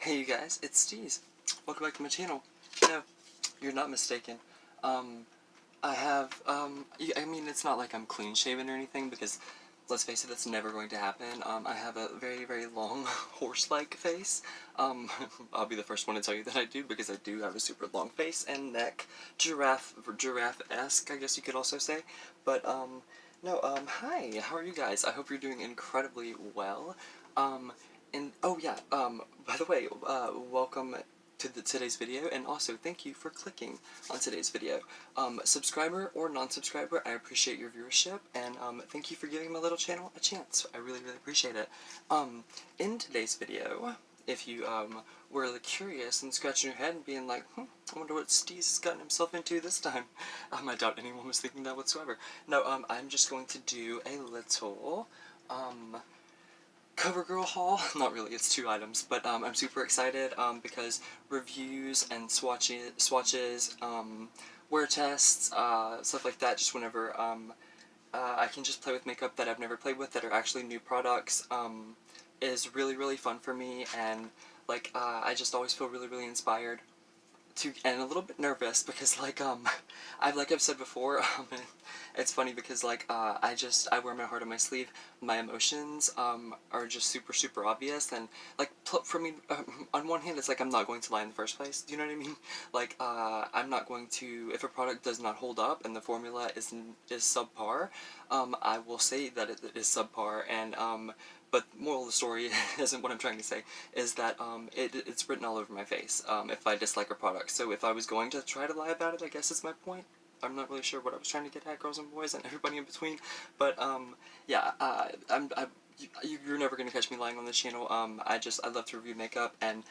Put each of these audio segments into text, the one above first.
Hey you guys, it's Steez. Welcome back to my channel. No, you're not mistaken. I have, I mean, it's not like I'm clean shaven or anything because, let's face it, that's never going to happen. I have a very, very long horse-like face. I'll be the first one to tell you that I do because I do have a super long face and neck. Giraffe-esque, I guess you could also say. But, no, hi, how are you guys? I hope you're doing incredibly well. And, oh yeah, by the way, welcome to today's video, and also thank you for clicking on today's video. Subscriber or non-subscriber, I appreciate your viewership, and thank you for giving my little channel a chance. I really, really appreciate it. In today's video, if you were curious and scratching your head and being like, I wonder what Steez has gotten himself into this time. I doubt anyone was thinking that whatsoever. No, I'm just going to do a little, Covergirl haul. Not really, it's 2 items, but I'm super excited because reviews and swatches, wear tests, stuff like that, just whenever I can just play with makeup that I've never played with that are actually new products, is really, really fun for me, and like I just always feel really, really inspired and a little bit nervous because like I've said before, it's funny because like I wear my heart on my sleeve. My emotions are just super, super obvious, and like for me, on one hand it's like I'm not going to lie in the first place, do you know what I mean? Like I'm not going to, if a product does not hold up and the formula is subpar, I will say that it is subpar, and but moral of the story isn't what I'm trying to say, is that it's written all over my face if I dislike a product. So if I was going to try to lie about it, I guess is my point. I'm not really sure what I was trying to get at, girls and boys and everybody in between. But yeah, you're never gonna catch me lying on this channel. I love to review makeup, and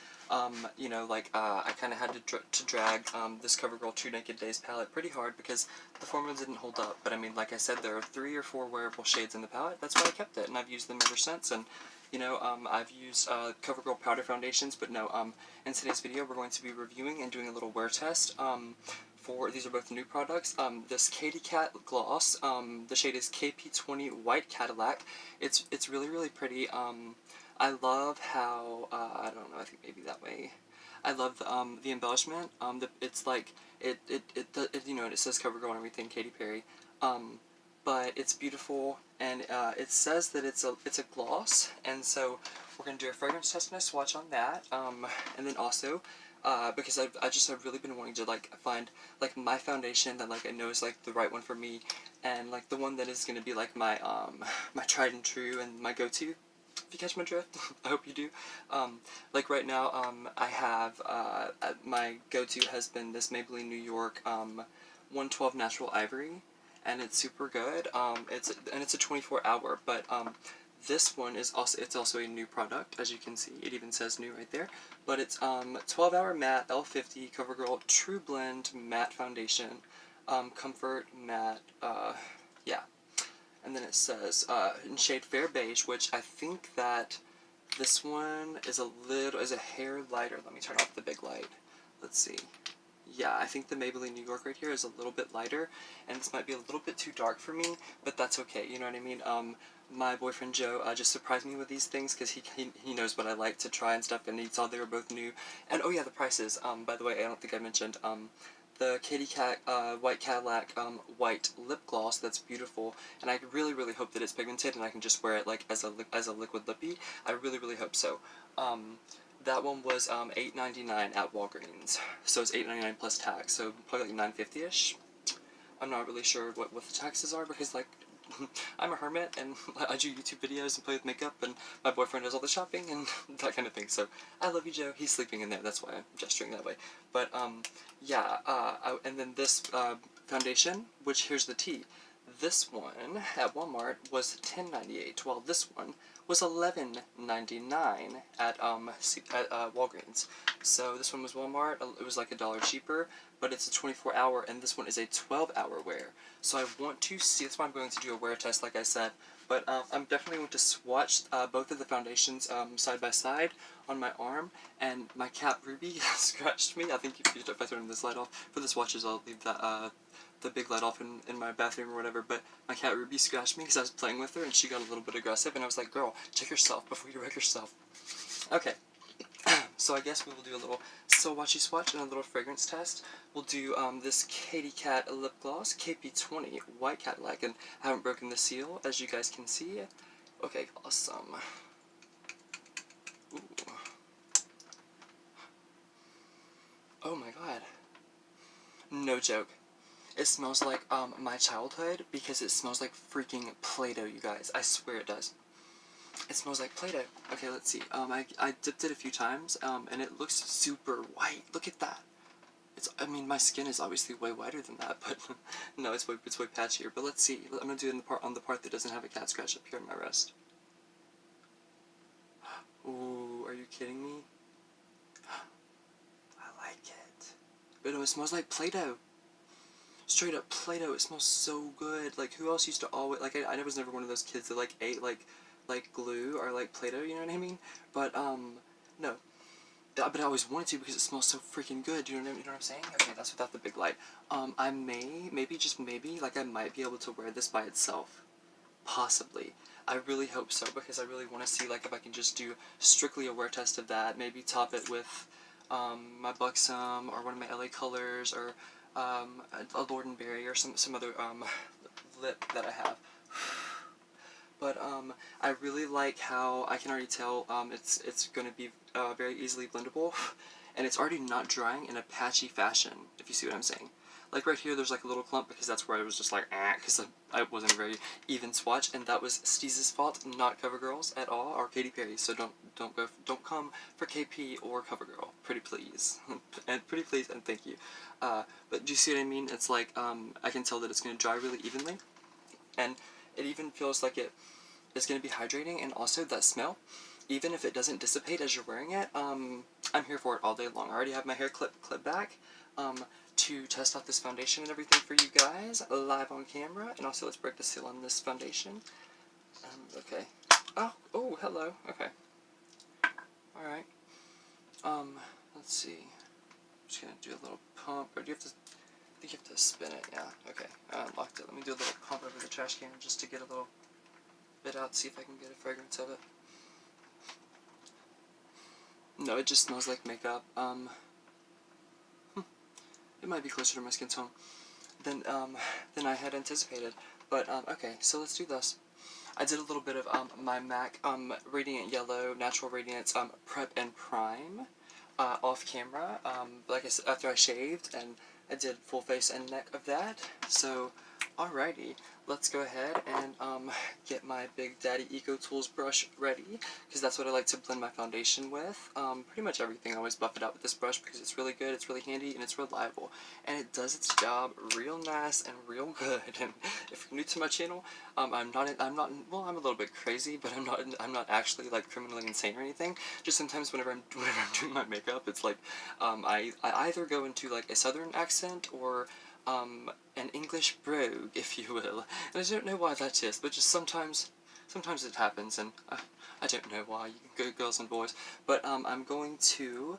you know, like I kind of had to drag this CoverGirl 2 Naked Days palette pretty hard because the formula didn't hold up. But I mean, like I said, there are 3 or 4 wearable shades in the palette. That's why I kept it, and I've used them ever since. And you know, I've used CoverGirl powder foundations, but no, in today's video we're going to be reviewing and doing a little wear test. These are both new products. This Katy-Kat gloss, the shade is KP20 White Cadillac. It's really, really pretty. I love how, I don't know, I think maybe that way. I love the embellishment. It's like, you know, it says CoverGirl and everything, Katy Perry. But it's beautiful, and it says that it's a gloss, and so we're gonna do a fragrance test and a swatch on that. And then also, because I've really been wanting to like find like my foundation that like I know is like the right one for me, and like the one that is gonna be like my my tried and true and my go-to. If you catch my drift, I hope you do. Like right now, I have my go-to has been this Maybelline New York 112 Natural Ivory, and it's super good. It's a 24-hour, but this one is also a new product, as you can see. It even says new right there. But it's 12-hour matte L50 CoverGirl Trublend matte foundation, comfort matte. Yeah. And then it says in shade Fair Beige, which I think that this one is a hair lighter. Let me turn off the big light. Let's see. Yeah, I think the Maybelline New York right here is a little bit lighter, and this might be a little bit too dark for me, but that's okay, you know what I mean? My boyfriend Joe just surprised me with these things because he knows what I like to try and stuff, and he saw they were both new. And oh yeah, the prices, by the way, I don't think I mentioned, the Katy-Kat White Cadillac white lip gloss, that's beautiful, and I really, really hope that it's pigmented and I can just wear it like as a liquid lippy. I really, really hope so. That one was $8.99 at Walgreens, so it's $8.99 plus tax, so probably like $9.50-ish. I'm not really sure what the taxes are because like I'm a hermit and I do YouTube videos and play with makeup, and my boyfriend does all the shopping and that kind of thing. So I love you, Joe. He's sleeping in there. That's why I'm gesturing that way. But yeah. And then this foundation, which here's the tea. This one at Walmart was $10.98, while this one was $11.99 at Walgreens. So this one was Walmart. It was like $1 cheaper, but it's a 24-hour, and this one is a 12-hour wear. So I want to see. That's why I'm going to do a wear test, like I said. But I'm definitely going to swatch both of the foundations side by side on my arm. And my cat Ruby scratched me. I think if I turn this light off for the swatches, I'll leave that the big light off in my bathroom or whatever. But my cat Ruby scratched me because I was playing with her, and she got a little bit aggressive. And I was like, "Girl, check yourself before you wreck yourself." Okay. So I guess we will do a little swatchy swatch and a little fragrance test. We'll do this Katy-Kat lip gloss, KP20 White Cadillac, and I haven't broken the seal, as you guys can see. Okay, awesome. Ooh. Oh my god. No joke. It smells like my childhood because it smells like freaking Play-Doh, you guys. I swear it does. It smells like Play-Doh. Okay, let's see. I dipped it a few times, and it looks super white. Look at that. I mean, my skin is obviously way whiter than that, but no, it's way patchier. But let's see. I'm gonna do it on the part that doesn't have a cat scratch up here on my wrist. Ooh, are you kidding me? I like it. But no, it smells like Play-Doh. Straight up Play-Doh. It smells so good. Like, who else used to always, like, I was never one of those kids that like ate like glue or like Play-Doh, you know what I mean? But no. But I always wanted to because it smells so freaking good. You know what I'm saying? Okay, that's without the big light. I just maybe, like I might be able to wear this by itself. Possibly. I really hope so because I really want to see like if I can just do strictly a wear test of that. Maybe top it with my Buxom or one of my LA colors or a Lord & Berry or some other lip that I have. But I really like how I can already tell it's going to be very easily blendable, and it's already not drying in a patchy fashion, if you see what I'm saying. Like right here, there's like a little clump because that's where I was just like, because I wasn't a very even swatch, and that was Steeze's fault, not Covergirl's at all, or Katy Perry's. So don't come for KP or Covergirl, pretty please, and pretty please and thank you. But do you see what I mean? It's like I can tell that it's going to dry really evenly, and it even feels like it is going to be hydrating, and also that smell, even if it doesn't dissipate as you're wearing it, I'm here for it all day long. I already have my hair clipped back to test out this foundation and everything for you guys live on camera, and also let's break the seal on this foundation. Okay. Oh, hello. Okay. Alright. Let's see. I'm just going to do a little pump, or do you have to, I think you have to spin it, yeah, okay. I unlocked it. Let me do a little pump over the trash can just to get a little bit out, see if I can get a fragrance of it. No, it just smells like makeup. It might be closer to my skin tone than I had anticipated. But okay, so let's do this. I did a little bit of my MAC Radiant Yellow Natural Radiance Prep and Prime off camera. Like I said, after I shaved, and I did full face and neck of that. So, alrighty, let's go ahead and get my Big Daddy Eco Tools brush ready, because that's what I like to blend my foundation with. Pretty much everything I always buff it out with this brush because it's really good, it's really handy, and it's reliable. And it does its job real nice and real good. And if you're new to my channel, well, I'm a little bit crazy, but I'm not actually like criminally insane or anything. Just sometimes whenever I'm doing my makeup, it's like I either go into like a southern accent or an English brogue, if you will. And I don't know why that is, but just sometimes it happens, and I don't know why, girls and boys. But I'm going to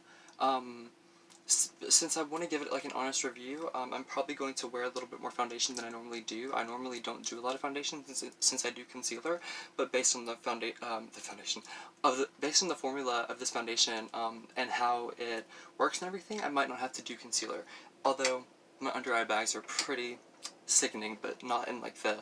since I want to give it like an honest review, I'm probably going to wear a little bit more foundation than I normally do. I normally don't do a lot of foundation since I do concealer, but based on the based on the formula of this foundation and how it works and everything, I might not have to do concealer. Although my under eye bags are pretty sickening, but not in like the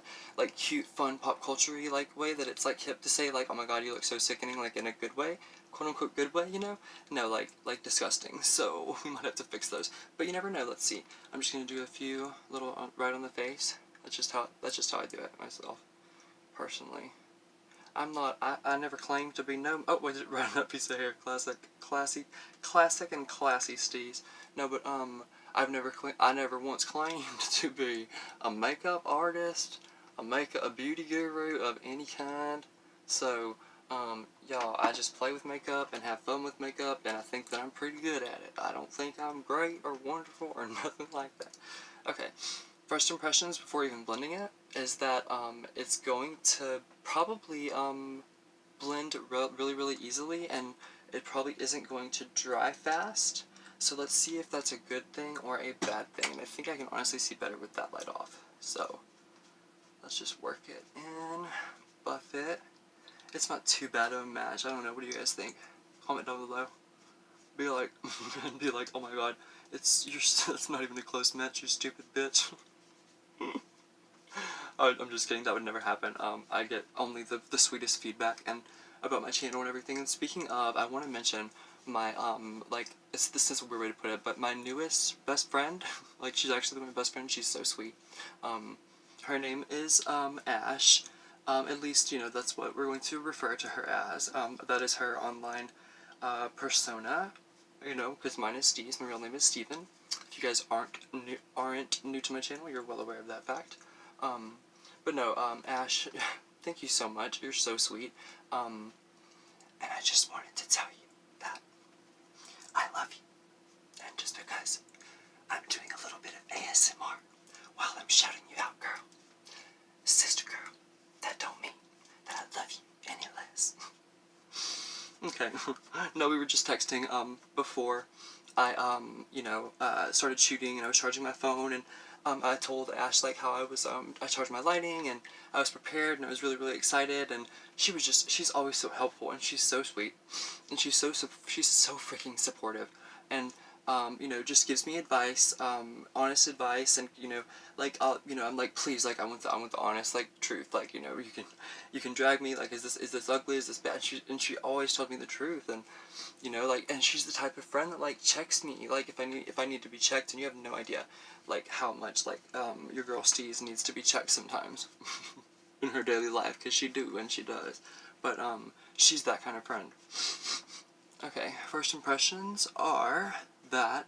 cute, fun, pop culture-y like way that it's like hip to say like, oh my god, you look so sickening, like in a good way, quote unquote good way, you know? No, like disgusting. So we might have to fix those, but you never know. Let's see. I'm just gonna do a few little right on the face. That's just how I do it myself, personally. I never claimed to be no. Oh, wait, right on that piece of hair. Classic and classy steez. No, but I never once claimed to be a makeup artist, a beauty guru of any kind. So, y'all, I just play with makeup and have fun with makeup, and I think that I'm pretty good at it. I don't think I'm great or wonderful or nothing like that. Okay, first impressions before even blending it is that it's going to probably blend really easily, and it probably isn't going to dry fast. So let's see if that's a good thing or a bad thing. And I think I can honestly see better with that light off. So let's just work it in, buff it. It's not too bad of a match. I don't know. What do you guys think? Comment down below. be like, and be like, oh my god, it's not even a close match, you stupid bitch. I'm just kidding, that would never happen. I get only the sweetest feedback and about my channel and everything. And speaking of, I want to mention my, like, this is a weird way to put it, but my newest best friend, like, she's actually my best friend, she's so sweet. Her name is, Ash. At least, you know, that's what we're going to refer to her as. That is her online, persona, you know, because mine is Steve's, my real name is Steven. If you guys aren't new to my channel, you're well aware of that fact. But no, Ash, thank you so much. You're so sweet. And I just wanted to tell you that I love you. And just because I'm doing a little bit of ASMR while I'm shouting you out, girl, sister girl, that don't mean that I love you any less. Okay. No, we were just texting, before I, you know, started shooting, and I was charging my phone, and I told Ash, like, how I was, I charged my lighting, and I was prepared, and I was really, really excited, and she's always so helpful, and she's so sweet, and she's so freaking supportive, and, you know, just gives me advice, honest advice, and, you know, like, you know, I'm like, please, like, I want the honest, like, truth, like, you know, you can drag me, like, is this ugly, is this bad, and she always told me the truth, and, you know, like, and she's the type of friend that, like, checks me, like, if I need to be checked, and you have no idea, like, how much, like, your girl Steez needs to be checked sometimes, in her daily life, because she do, and she does, but, she's that kind of friend. Okay, first impressions are that,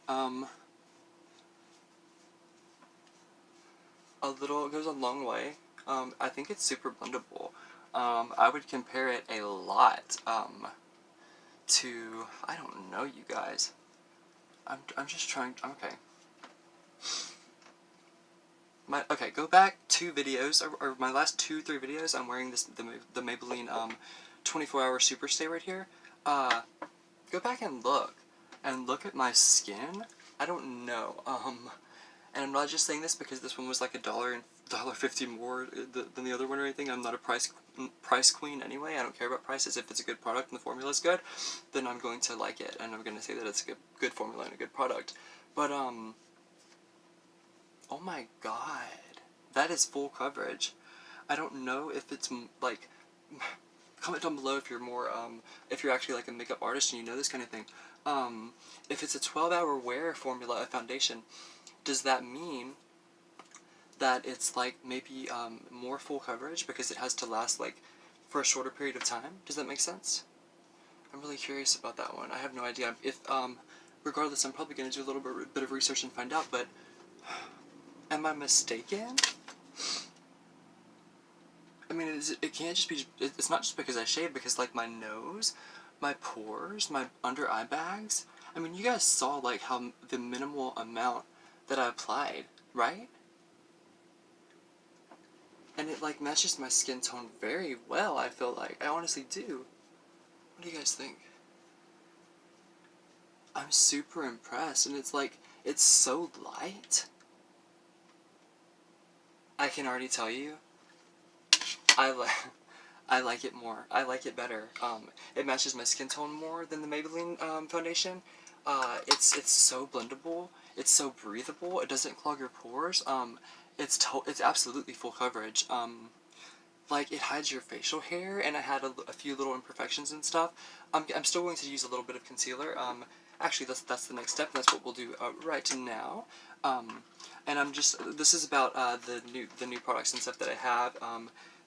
it goes a long way. I think it's super blendable. I would compare it a lot, to, I don't know, you guys. I'm just trying, okay. Okay, go back 2 videos, or my last 2-3 videos, I'm wearing the Maybelline, 24-hour Super Stay right here. Go back and look at my skin. I don't know, and I'm not just saying this because this one was like $1.50 more than the other one or anything. I'm not a price queen anyway. I don't care about prices. If it's a good product and the formula is good, then I'm going to like it, and I'm going to say that it's a good formula and a good product. But, oh my god, that is full coverage. I don't know if it's, like, comment down below if you're more, if you're actually like a makeup artist and you know this kind of thing. If it's a 12-hour wear formula of foundation, does that mean that it's like maybe more full coverage because it has to last like for a shorter period of time? Does that make sense? I'm really curious about that one. I have no idea. If regardless, I'm probably going to do a little bit of research and find out, but am I mistaken? I mean, it can't just be, it's not just because I shave, because like my nose, my pores, my under eye bags, I mean, you guys saw like how the minimal amount that I applied, right? And it like matches my skin tone very well, I feel like. I honestly do. What do you guys think? I'm super impressed, and it's like, it's so light. I can already tell you, I like it more. I like it better. It matches my skin tone more than the Maybelline foundation. It's so blendable. It's so breathable. It doesn't clog your pores. It's absolutely full coverage. Like, it hides your facial hair, and I had a few little imperfections and stuff. I'm still going to use a little bit of concealer. Actually, that's the next step. That's what we'll do right now. And this is about the new products and stuff that I have.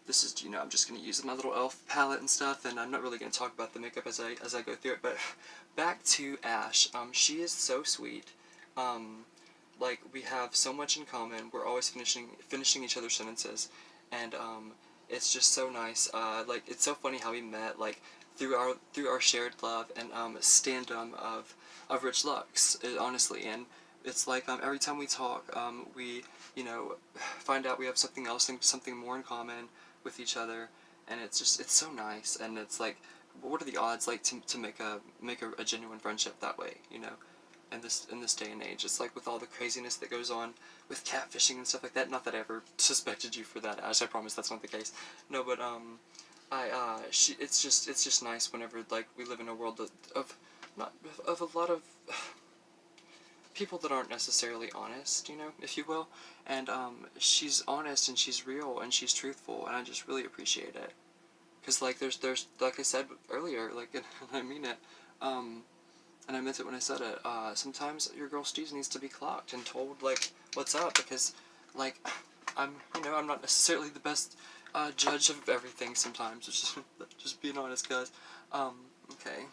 This is, you know, I'm just going to use my little e.l.f. palette and stuff, and I'm not really going to talk about the makeup as I go through it, but back to Ash. She is so sweet. Like, we have so much in common. We're always finishing each other's sentences, and it's just so nice. Like, it's so funny how we met, like, through our shared love and stand-up of Rich Lux, honestly, and it's like every time we talk, we, you know, find out we have something else, something more in common with each other, and it's so nice, and it's like, what are the odds, like, to make a genuine friendship that way, you know, in this day and age. It's like, with all the craziness that goes on with catfishing and stuff like that, not that I ever suspected you for that, Ash, I promise that's not the case, no, but, it's just nice whenever, like, we live in a world of not of a lot of people that aren't necessarily honest, you know, if you will. And she's honest and she's real and she's truthful, and I just really appreciate it. Cause like there's like I said earlier, like and I mean it, and I meant it when I said it. Sometimes your girl Steez needs to be clocked and told like what's up, because like I'm not necessarily the best judge of everything sometimes. Just being honest, guys. Okay.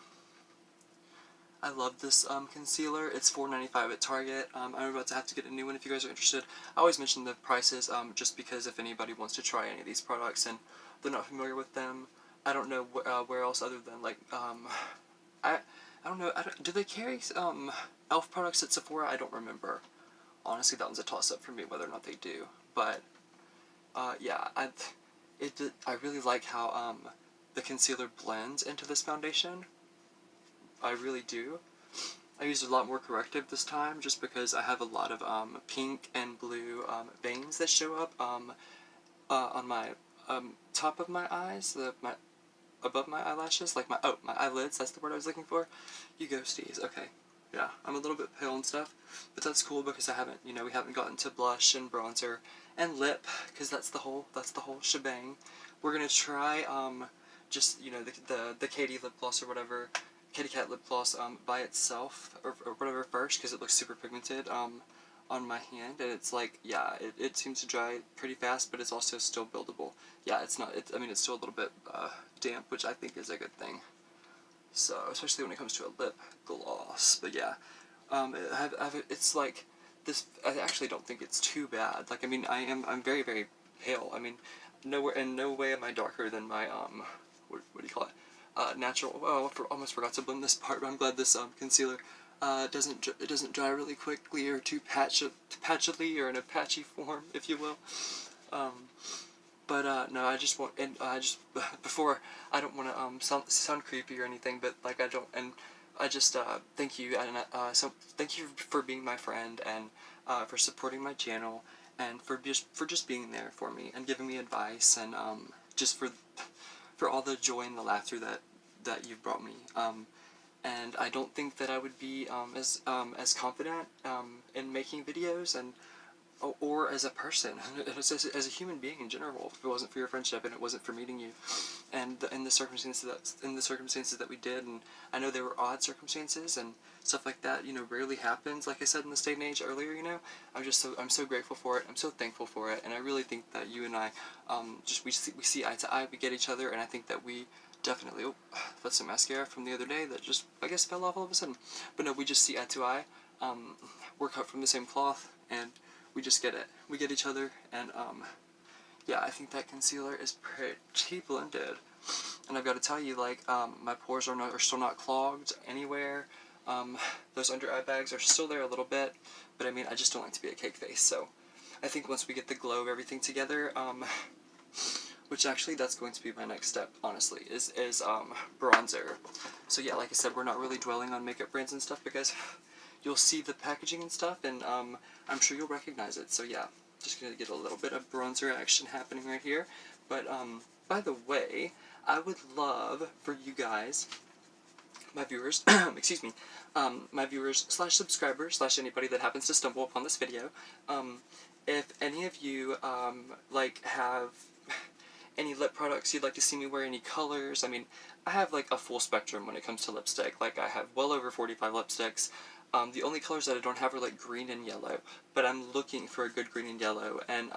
I love this concealer. It's $4.95 at Target. I'm about to have to get a new one if you guys are interested. I always mention the prices just because if anybody wants to try any of these products and they're not familiar with them, I don't know where else other than like I don't know. Do they carry e.l.f. products at Sephora? I don't remember. Honestly, that one's a toss up for me whether or not they do. But yeah, I really like how the concealer blends into this foundation. I really do. I used a lot more corrective this time just because I have a lot of pink and blue veins that show up on my top of my eyes, above my eyelashes, like my eyelids, that's the word I was looking for. You go, Steez. Okay. Yeah, I'm a little bit pale and stuff, but that's cool because we haven't gotten to blush and bronzer and lip, because that's the whole shebang. We're gonna try just the Katy lip gloss or whatever, Katy-Kat lip gloss by itself or whatever first, because it looks super pigmented on my hand, and it's like, yeah, it seems to dry pretty fast, but it's also still buildable. Yeah, it's not. I mean, it's still a little bit damp, which I think is a good thing. So, especially when it comes to a lip gloss. But yeah, it's like this. I actually don't think it's too bad. Like, I mean, I'm very, very pale. I mean, in no way am I darker than my what do you call it? Natural. Oh, almost forgot to blend this part. But I'm glad this concealer doesn't dry really quickly or too patchily or in a patchy form, if you will. But no, I just want, and I just before, I don't want to sound creepy or anything, but like I don't, and I just thank you, and so thank you for being my friend, and for supporting my channel, and for just being there for me and giving me advice, and just for all the joy and the laughter that you've brought me. And I don't think that I would be as confident in making videos and or as a person, as a human being in general, if it wasn't for your friendship and it wasn't for meeting you, and in the circumstances that we did. And I know there were odd circumstances and stuff like that. Rarely happens. Like I said in the state and age earlier, I'm so grateful for it. I'm so thankful for it, and I really think that you and I, we see eye to eye. We get each other, and I think that we definitely. Oh, that's some mascara from the other day that just, I guess, fell off all of a sudden. But no, we just see eye to eye. We're cut from the same cloth, and we just get it. We get each other, and yeah, I think that concealer is pretty blended. And I've got to tell you, like, my pores are still not clogged anywhere. Those under eye bags are still there a little bit, but I mean, I just don't like to be a cake face. So I think once we get the glow of everything together, which actually that's going to be my next step, honestly, is bronzer. So yeah, like I said, we're not really dwelling on makeup brands and stuff because you'll see the packaging and stuff, and I'm sure you'll recognize it. So yeah, just gonna get a little bit of bronzer action happening right here. But by the way, I would love for you guys, my viewers, excuse me, my viewers / subscribers / anybody that happens to stumble upon this video, if any of you like have any lip products you'd like to see me wear, any colors. I mean, I have like a full spectrum when it comes to lipstick. Like, I have well over 45 lipsticks. The only colors that I don't have are like green and yellow, but I'm looking for a good green and yellow. And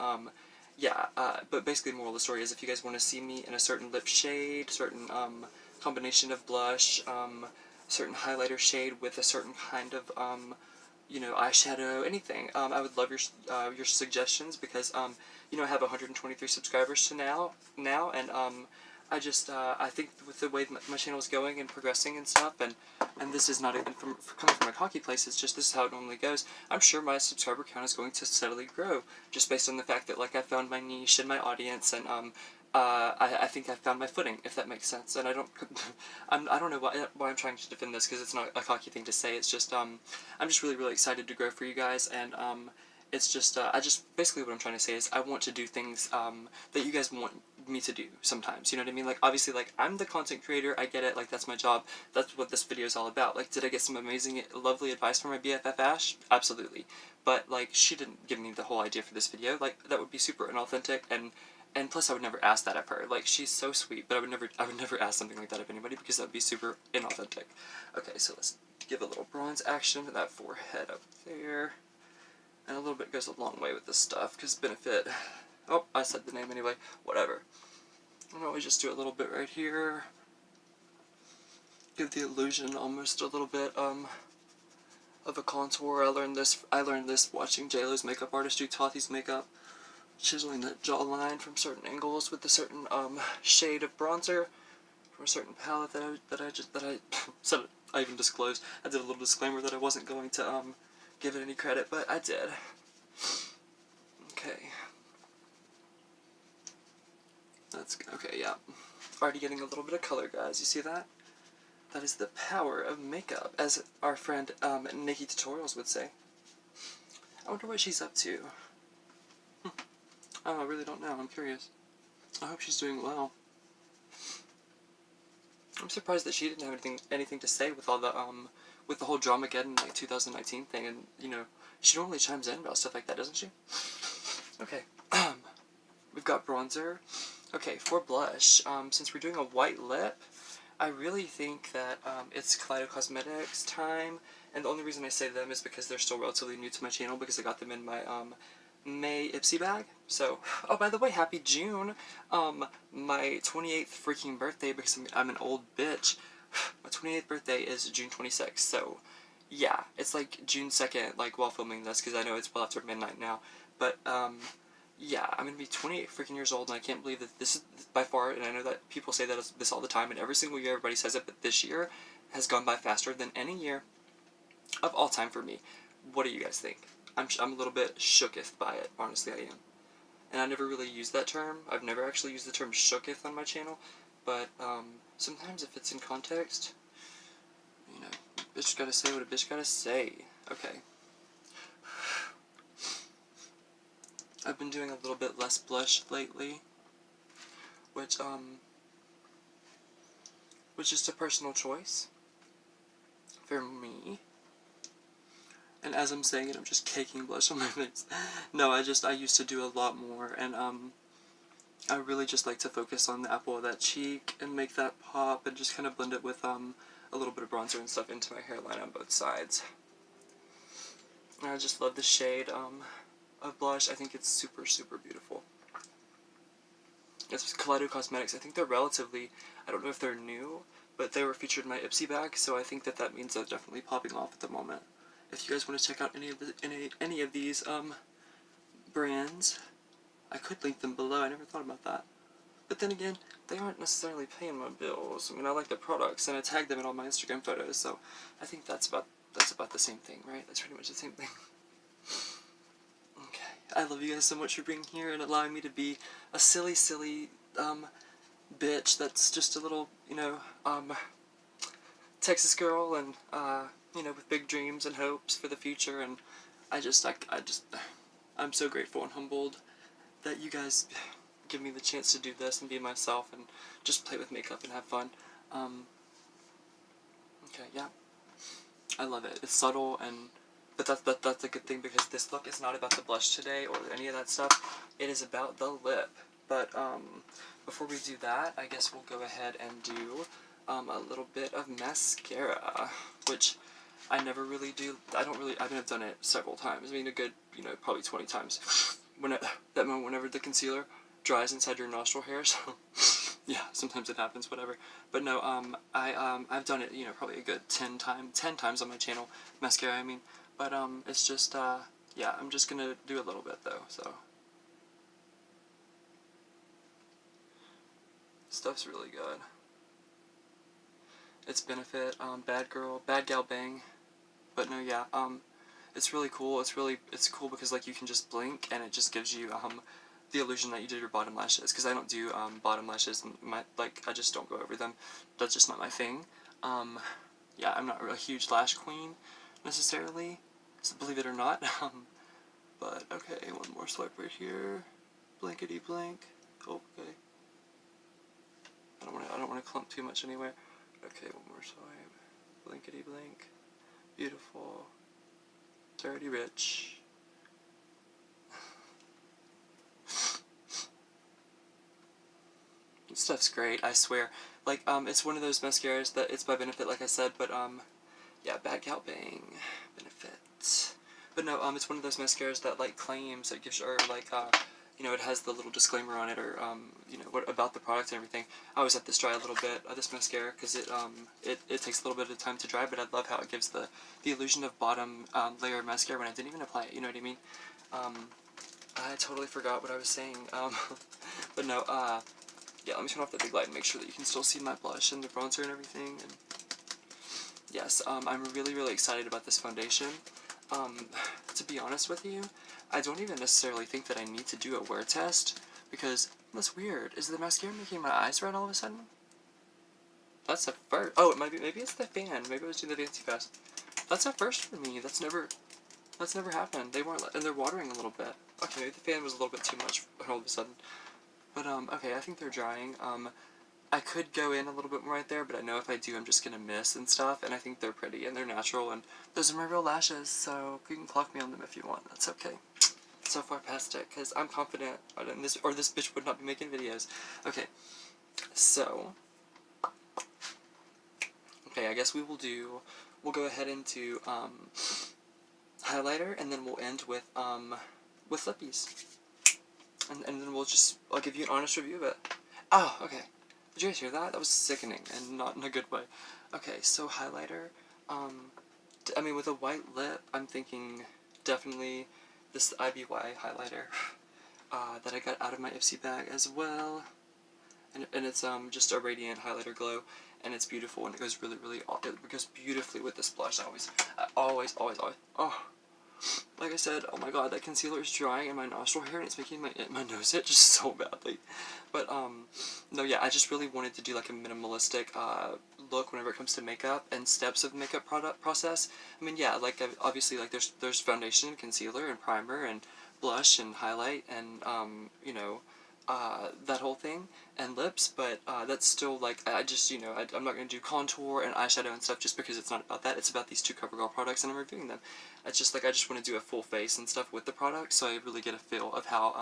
yeah, but basically the moral of the story is if you guys want to see me in a certain lip shade, certain combination of blush, certain highlighter shade with a certain kind of eyeshadow, anything. I would love your suggestions because I have 123 subscribers to now, and I think with the way my channel is going and progressing and stuff, and this is not even coming from a cocky place, it's just this is how it normally goes. I'm sure my subscriber count is going to steadily grow, just based on the fact that like I found my niche and my audience, and I think I found my footing, if that makes sense. And I don't know why I'm trying to defend this, because it's not a cocky thing to say. It's just I'm just really, really excited to grow for you guys, and it's just basically what I'm trying to say is I want to do things that you guys me to do sometimes, you know what I mean? Like, obviously, like, I'm the content creator, I get it, like, that's my job, that's what this video is all about. Like, did I get some amazing, lovely advice from my BFF Ash? Absolutely. But, like, she didn't give me the whole idea for this video, like, that would be super inauthentic, and plus I would never ask that of her. Like, she's so sweet, but I would never ask something like that of anybody, because that would be super inauthentic. Okay, so let's give a little bronze action to that forehead up there. And a little bit goes a long way with this stuff, because benefit... Oh, I said the name anyway. Whatever. Why don't we just do a little bit right here? Give the illusion almost a little bit of a contour. I learned this watching JLo's makeup artist do Tati's makeup, chiseling that jawline from certain angles with a certain shade of bronzer from a certain palette that I said I even disclosed. I did a little disclaimer that I wasn't going to give it any credit, but I did. Okay. That's okay, yeah. Already getting a little bit of color, guys. You see that? That is the power of makeup, as our friend Nikki Tutorials would say. I wonder what she's up to. Oh, I really don't know. I'm curious. I hope she's doing well. I'm surprised that she didn't have anything to say with all the with the whole Dramageddon like 2019 thing, and you know, she normally chimes in about stuff like that, doesn't she? Okay. We've got bronzer. Okay, for blush, since we're doing a white lip, I really think that it's Katy-Kat Cosmetics time, and the only reason I say them is because they're still relatively new to my channel, because I got them in my May Ipsy bag. So, oh, by the way, happy June, my 28th freaking birthday, because I'm an old bitch. My 28th birthday is June 26th, so yeah, it's like June 2nd, like, while filming this, because I know it's well after midnight now, but yeah, I'm going to be 28 freaking years old, and I can't believe that this is by far, and I know that people say that this all the time, and every single year everybody says it, but this year has gone by faster than any year of all time for me. What do you guys think? I'm a little bit shooketh by it, honestly I am. And I never really used that term. I've never actually used the term shooketh on my channel, but sometimes if it's in context, you know, bitch gotta say what a bitch gotta say. Okay. I've been doing a little bit less blush lately, which was just a personal choice for me. And as I'm saying it, I'm just caking blush on my face. No, I used to do a lot more, and I really just like to focus on the apple of that cheek and make that pop, and just kind of blend it with a little bit of bronzer and stuff into my hairline on both sides. And I just love the shade of blush. I think it's super, super beautiful. It's Katy-Kat Cosmetics. I think they're relatively, I don't know if they're new, but they were featured in my Ipsy bag, so I think that means they're definitely popping off at the moment. If you guys want to check out any of these brands, I could link them below. I never thought about that. But then again, they aren't necessarily paying my bills. I mean, I like the products, and I tag them in all my Instagram photos, so I think that's about the same thing, right? That's pretty much the same thing. Okay. I love you guys so much for being here and allowing me to be a silly, silly, bitch that's just a little, you know, Texas girl, and, you know, with big dreams and hopes for the future, and I'm so grateful and humbled that you guys give me the chance to do this and be myself and just play with makeup and have fun. Okay, yeah. I love it. It's subtle, but that's a good thing, because this look is not about the blush today or any of that stuff. It is about the lip. But before we do that, I guess we'll go ahead and do a little bit of mascara, which I never really do. I mean, I've done it several times. I mean, a good, you know, probably 20 times. That moment whenever the concealer dries inside your nostril hair, so yeah, sometimes it happens, whatever. But no, I've done it, you know, probably a good 10 times on my channel, mascara, I mean. But it's just, yeah, I'm just gonna do a little bit though, so. Stuff's really good. It's Benefit, Bad Gal Bang. But no, yeah, it's really cool. It's cool because, like, you can just blink and it just gives you the illusion that you did your bottom lashes, because I don't do bottom lashes, and I just don't go over them. That's just not my thing. Yeah, I'm not a huge lash queen necessarily, so believe it or not. But okay, one more swipe right here. Blankety blank. Okay. I don't want to clump too much anywhere. Okay, one more time. Blinkety blink. Beautiful. Dirty rich. This stuff's great, I swear. Like, it's one of those mascaras that it's by Benefit, like I said, but, yeah, Bad Gal Bang. Benefit. But no, it's one of those mascaras that, like, claims, it gives, or, like, you know, it has the little disclaimer on it, or, you know, what about the product and everything. I always let this dry a little bit, this mascara, because it takes a little bit of time to dry, but I love how it gives the illusion of bottom, layer of mascara when I didn't even apply it, you know what I mean? I totally forgot what I was saying, but no, yeah, let me turn off the big light and make sure that you can still see my blush and the bronzer and everything, and yes, I'm really, really excited about this foundation. To be honest with you, I don't even necessarily think that I need to do a wear test, because that's weird. Is the mascara making my eyes red all of a sudden? That's a first. Oh, it might be, maybe it's the fan. Maybe I was doing the fancy fast. That's a first for me. That's never happened. They weren't, and they're watering a little bit. Okay, maybe the fan was a little bit too much all of a sudden. But, okay, I think they're drying. I could go in a little bit more right there, but I know if I do, I'm just gonna miss and stuff, and I think they're pretty, and they're natural, and those are my real lashes, so you can clock me on them if you want. That's okay. So far past it, because I'm confident, this bitch would not be making videos. Okay, so, okay, I guess we'll go ahead and do, highlighter, and then we'll end with lippies. And then I'll give you an honest review of it. Oh, okay. Did you guys hear that? That was sickening, and not in a good way. Okay, so highlighter, I mean, with a white lip, I'm thinking definitely this IBY highlighter, that I got out of my Ipsy bag as well. And it's, just a radiant highlighter glow, and it's beautiful, and it goes really, really, it goes beautifully with this blush, always, oh. Like I said, oh my god, that concealer is drying in my nostril hair, and it's making my nose itch just so badly. But, no, yeah, I just really wanted to do, like, a minimalistic, look whenever it comes to makeup and steps of makeup process. I mean, yeah, like, obviously, like, there's foundation, concealer, and primer, and blush, and highlight, and, you know, that whole thing, and lips, but, that's still, like, I just, you know, I'm not gonna do contour and eyeshadow and stuff just because it's not about that. It's about these two CoverGirl products, and I'm reviewing them. It's just, like, I just want to do a full face and stuff with the product, so I really get a feel of how,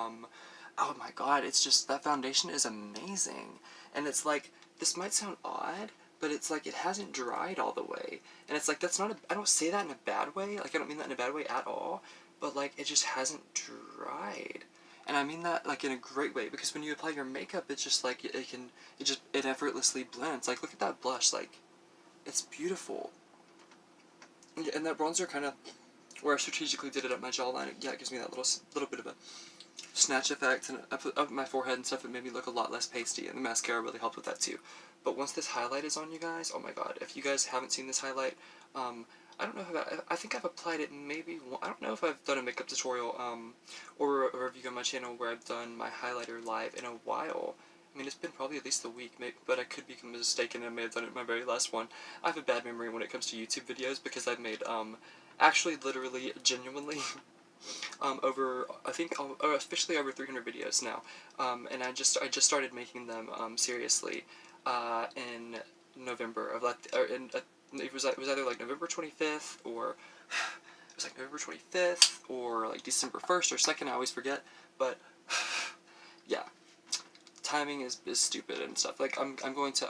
oh my god, it's just, that foundation is amazing. And it's like, this might sound odd, but it's like, it hasn't dried all the way. And it's like, that's not I don't say that in a bad way, like, I don't mean that in a bad way at all, but, like, it just hasn't dried. And I mean that, like, in a great way, because when you apply your makeup, it's just, like, it effortlessly blends. Like, look at that blush, like, it's beautiful. And that bronzer kind of, where I strategically did it up my jawline, yeah, it gives me that little bit of a snatch effect, and up my forehead and stuff, it made me look a lot less pasty, and the mascara really helped with that too. But once this highlight is on, you guys, oh my god, if you guys haven't seen this highlight, I don't know if I think I've applied it maybe I don't know if I've done a makeup tutorial, or a review on my channel where I've done my highlighter live in a while. I mean, it's been probably at least a week, maybe, but I could be mistaken, I may have done it in my very last one. I have a bad memory when it comes to YouTube videos, because I've made, actually, literally, genuinely, over, I think, officially over 300 videos now, and I just started making them, seriously, in November of, like, it was either, like, November 25th, or, it was, like, November 25th, or, like, December 1st or 2nd, I always forget, but, yeah, timing is stupid and stuff. Like, I'm going to,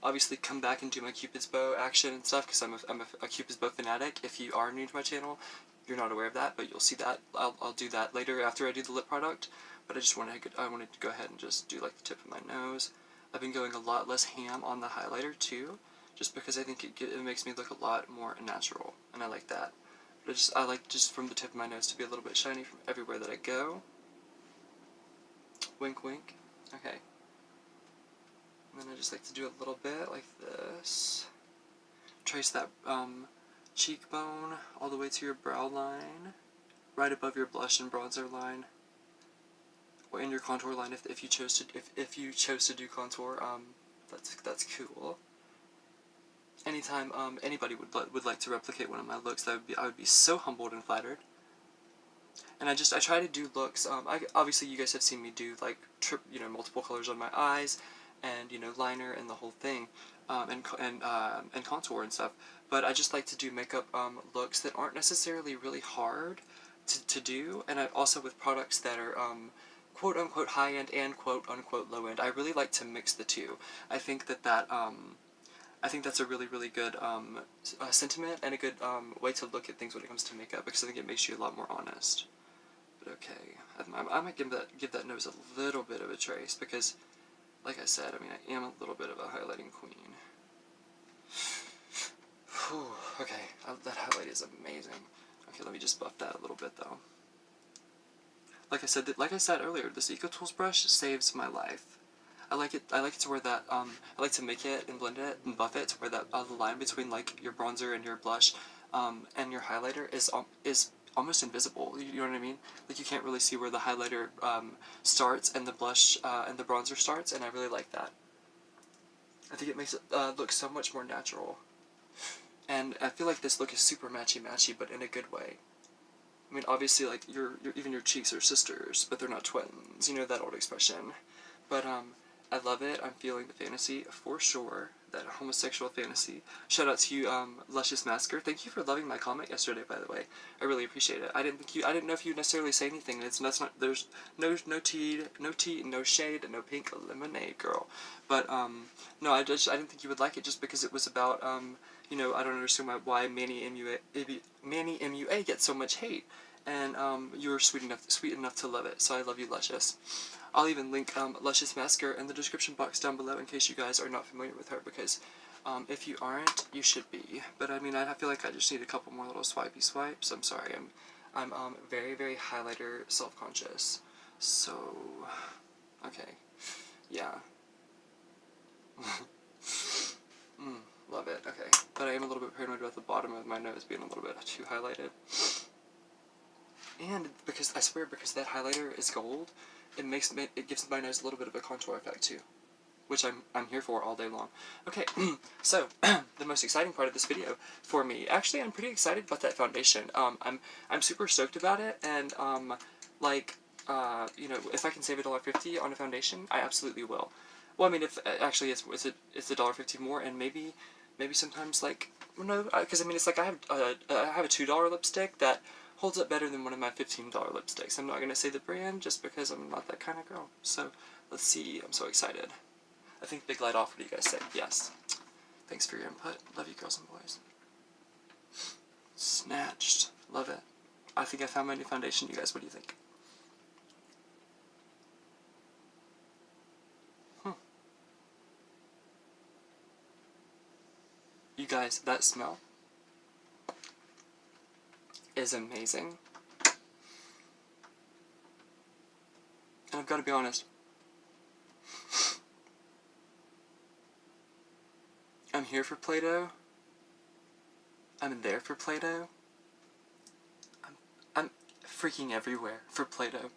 obviously come back and do my Cupid's bow action and stuff, because I'm a Cupid's bow fanatic. If you are new to my channel, you're not aware of that, but you'll see that. I'll do that later after I do the lip product, but I wanted to go ahead and just do, like, the tip of my nose. I've been going a lot less ham on the highlighter, too, just because I think it makes me look a lot more natural, and I like that. But I like just from the tip of my nose to be a little bit shiny from everywhere that I go. Wink, wink. Okay. And then I just like to do a little bit like this. Trace that, cheekbone all the way to your brow line, right above your blush and bronzer line, or in your contour line if you chose to do contour. That's cool. Anytime anybody would like to replicate one of my looks, I would be so humbled and flattered. And I try to do looks. Obviously you guys have seen me do, like, multiple colors on my eyes, and liner and the whole thing, and contour and stuff. But I just like to do makeup looks that aren't necessarily really hard to do, and I also with products that are quote unquote high end and quote unquote low end. I really like to mix the two. I think I think that's a really, really good sentiment and a good way to look at things when it comes to makeup, because I think it makes you a lot more honest. But okay, I might give that nose a little bit of a trace because, like I said, I mean, I am a little bit of a highlighting queen. Whew, okay, that highlight is amazing. Okay, let me just buff that a little bit though. Like I said earlier, this EcoTools brush saves my life. I like it to where that I like to make it and blend it and buff it to where that the line between like your bronzer and your blush and your highlighter is almost invisible. You know what I mean? Like you can't really see where the highlighter starts and the blush and the bronzer starts, and I really like that. I think it makes it look so much more natural. And I feel like this look is super matchy-matchy, but in a good way. I mean, obviously, like even your cheeks are sisters, but they're not twins. You know that old expression. But I love it. I'm feeling the fantasy for sure. That homosexual fantasy. Shout out to you, Luscious Masker. Thank you for loving my comment yesterday, by the way. I really appreciate it. I didn't know if you necessarily say anything. That's not. There's no tea, no shade, no pink lemonade, girl. But no, I didn't think you would like it just because it was about I don't understand why Manny MUA gets so much hate, and you were sweet enough to love it. So I love you, Luscious. I'll even link Luscious Masker in the description box down below in case you guys are not familiar with her, because if you aren't, you should be. But I mean, I feel like I just need a couple more little swipey swipes. I'm sorry, I'm very, very highlighter self-conscious. So, okay, yeah. Love it, okay. But I am a little bit paranoid about the bottom of my nose being a little bit too highlighted. And because, I swear, because that highlighter is gold, it gives my nose a little bit of a contour effect too, which I'm here for all day long. Okay, so the most exciting part of this video for me, actually, I'm pretty excited about that foundation. I'm super stoked about it, and if I can save $1.50 on a foundation, I absolutely will. Well, I mean, if actually it's $1.50 more, and maybe sometimes because I mean it's like I have a $2 lipstick that holds up better than one of my $15 lipsticks. I'm not going to say the brand just because I'm not that kind of girl. So, let's see. I'm so excited. I think Big Light offered, you guys say yes. Thanks for your input. Love you, girls and boys. Snatched. Love it. I think I found my new foundation, you guys. What do you think? You guys, that smell is amazing. And I've got to be honest, I'm here for Play-Doh. I'm there for Play-Doh. I'm freaking everywhere for Play-Doh.